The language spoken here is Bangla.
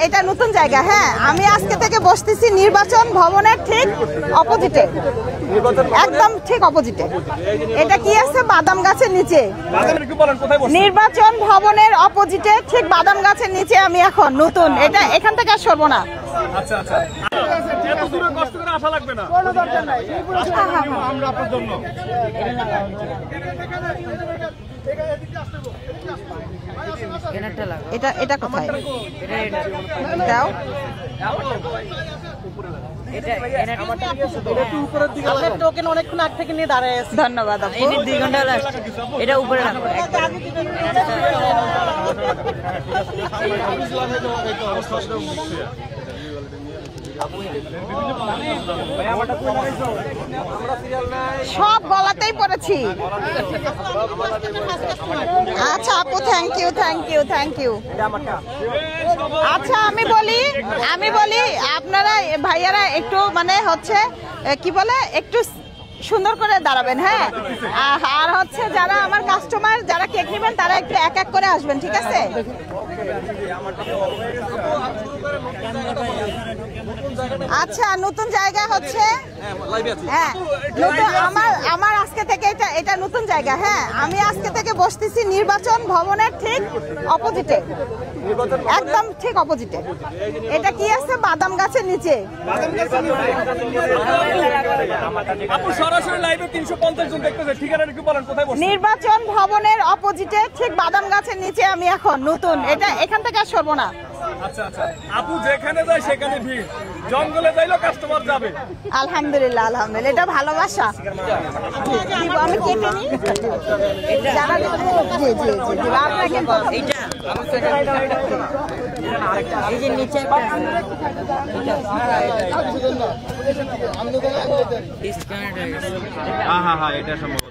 এটা নতুন জায়গা। হ্যাঁ, আমি আজকে থেকে বসতেছি নির্বাচন ভবনের ঠিক অপোজিটে, একদম ঠিক অপোজিটে। এটা কি আছে? বাদাম গাছের নিচে। নির্বাচন ভবনের অপোজিটে ঠিক বাদাম গাছের নিচে আমি এখন নতুন। এটা এখান থেকে আর সরবো না। আচ্ছা আচ্ছা, এত দূরে কষ্ট করে আসা লাগবে না, কোনো দরকার নাই। আমরা আপনার জন্য এটা এটা কোথায় দাও? টোকেন অনেকক্ষণ আগ থেকে নিয়ে দাঁড়ায় আছে। ধন্যবাদ আপু। 2 ঘন্টা এটা উপরে রাখো। সব গলাতেই পড়েছি। আচ্ছা আপু, thank you thank you thank you. আচ্ছা আমি বলি আপনারা ভাইয়ারা একটু মানে হচ্ছে কি বলে একটু সুন্দর করে দাঁড়াবেন। হ্যাঁ, আর হচ্ছে যারা আমার কাস্টমার যারা কেক নেবেন তারা একটু এক এক করে আসবেন, ঠিক আছে? আচ্ছা, নতুন জায়গা হচ্ছে। হ্যাঁ, আমার আজকে থেকে এটা নতুন জায়গা। হ্যাঁ, আমি আজকে থেকে বসতেছি নির্বাচন ভবনের ঠিক অপোজিটে, একদম ঠিক অপোজিটে। এটা কি আছে? বাদাম গাছের নিচে। নির্বাচন ভবনের অপোজিটে ঠিক বাদাম গাছের নিচে আমি এখন নতুন। এটা এখান থেকে আর সরবো না। আচ্ছা আচ্ছা, আপু যেখানে যায় সেখানে ভিড়, জঙ্গলে যাইলেও কাস্টমার যাবে। আলহামদুলিল্লাহ আলহামদুলিল্লাহ, এটা ভালোবাসা। আমি কেটে নিই। যারা জি জি জি আপনাকে এই যে নিচে হ্যাঁ, এটা সম্ভব।